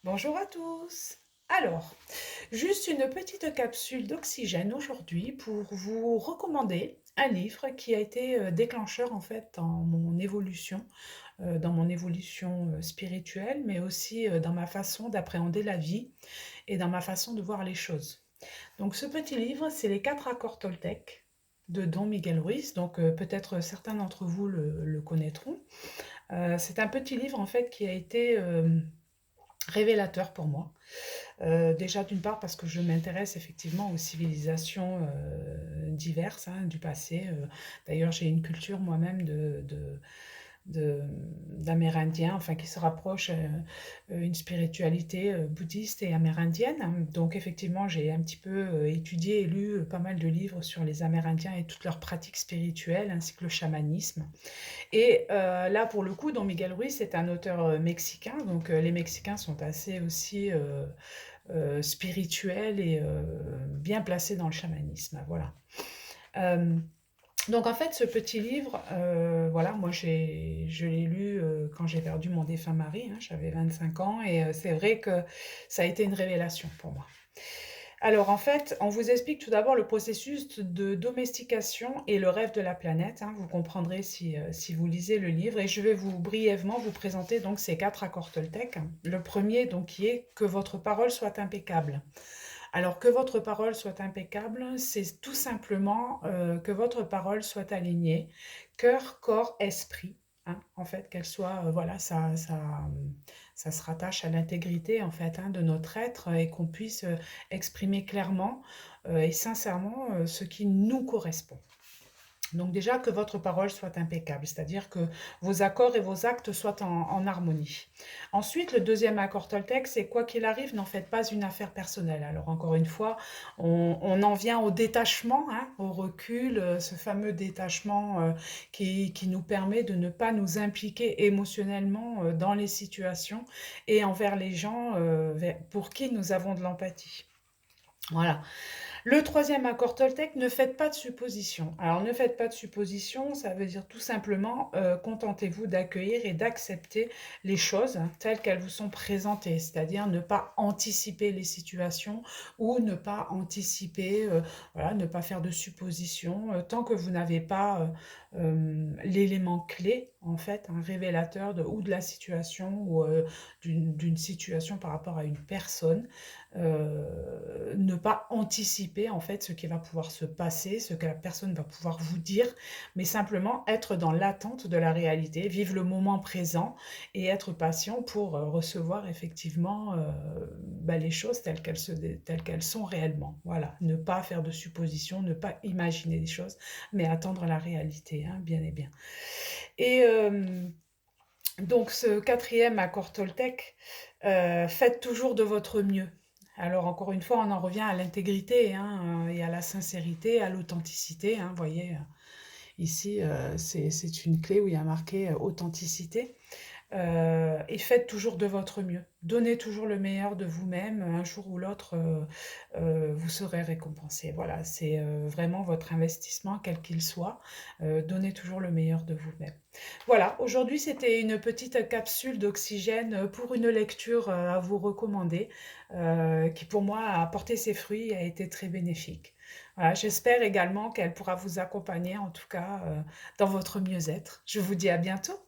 Bonjour à tous. Alors, juste une petite capsule d'oxygène aujourd'hui pour vous recommander un livre qui a été déclencheur en fait dans mon évolution spirituelle, mais aussi dans ma façon d'appréhender la vie et dans ma façon de voir les choses. Donc, ce petit livre, c'est Les quatre accords Toltec de Don Miguel Ruiz. Donc, peut-être certains d'entre vous le connaîtront. C'est un petit livre en fait qui a été révélateur pour moi. Déjà d'une part parce que je m'intéresse effectivement aux civilisations diverses hein, du passé. D'ailleurs, j'ai une culture moi-même d'Amérindiens, enfin qui se rapproche une spiritualité bouddhiste et amérindienne. Donc effectivement, j'ai un petit peu étudié et lu pas mal de livres sur les Amérindiens et toutes leurs pratiques spirituelles, ainsi que le chamanisme. Et là, pour le coup, Don Miguel Ruiz, c'est un auteur mexicain, donc les Mexicains sont assez aussi spirituels et bien placés dans le chamanisme, voilà. Euh, donc en fait, ce petit livre, voilà, moi je l'ai lu quand j'ai perdu mon défunt mari, hein, j'avais 25 ans, et c'est vrai que ça a été une révélation pour moi. Alors en fait, on vous explique tout d'abord le processus de domestication et le rêve de la planète, hein, vous comprendrez si vous lisez le livre, et je vais vous brièvement vous présenter donc ces quatre accords Toltec. Le premier donc qui est que votre parole soit impeccable. Alors que votre parole soit impeccable, c'est tout simplement que votre parole soit alignée, cœur, corps, esprit. Hein, en fait, qu'elle soit, voilà, ça se rattache à l'intégrité en fait hein, de notre être et qu'on puisse exprimer clairement et sincèrement ce qui nous correspond. Donc déjà que votre parole soit impeccable, c'est-à-dire que vos accords et vos actes soient en harmonie. Ensuite, le deuxième accord Toltec, c'est quoi qu'il arrive, n'en faites pas une affaire personnelle. Alors encore une fois, on en vient au détachement, hein, au recul, ce fameux détachement qui nous permet de ne pas nous impliquer émotionnellement dans les situations et envers les gens pour qui nous avons de l'empathie. Voilà. Le troisième accord Toltec, ne faites pas de suppositions. Alors, ne faites pas de suppositions, ça veut dire tout simplement contentez-vous d'accueillir et d'accepter les choses telles qu'elles vous sont présentées, c'est-à-dire ne pas anticiper les situations ou ne pas anticiper, voilà, ne pas faire de suppositions tant que vous n'avez pas l'élément clé, en fait, un révélateur ou de la situation ou d'une situation par rapport à une personne. Ne pas anticiper en fait ce qui va pouvoir se passer, ce que la personne va pouvoir vous dire, mais simplement être dans l'attente de la réalité, vivre le moment présent et être patient pour recevoir effectivement bah, les choses telles qu'elles sont réellement. Voilà, ne pas faire de suppositions, ne pas imaginer des choses, mais attendre la réalité, hein, bien et bien. Et donc ce quatrième accord Toltec, faites toujours de votre mieux. Alors encore une fois, on en revient à l'intégrité hein, et à la sincérité, à l'authenticité. Hein, vous voyez, ici, c'est une clé où il y a marqué authenticité. Et faites toujours de votre mieux. Donnez toujours le meilleur de vous-même. Un jour ou l'autre, vous serez récompensé. Voilà, c'est vraiment votre investissement, quel qu'il soit. Donnez toujours le meilleur de vous-même. Voilà, aujourd'hui c'était une petite capsule d'oxygène pour une lecture à vous recommander, qui pour moi a porté ses fruits et a été très bénéfique. Voilà, j'espère également qu'elle pourra vous accompagner, en tout cas, dans votre mieux-être. Je vous dis à bientôt.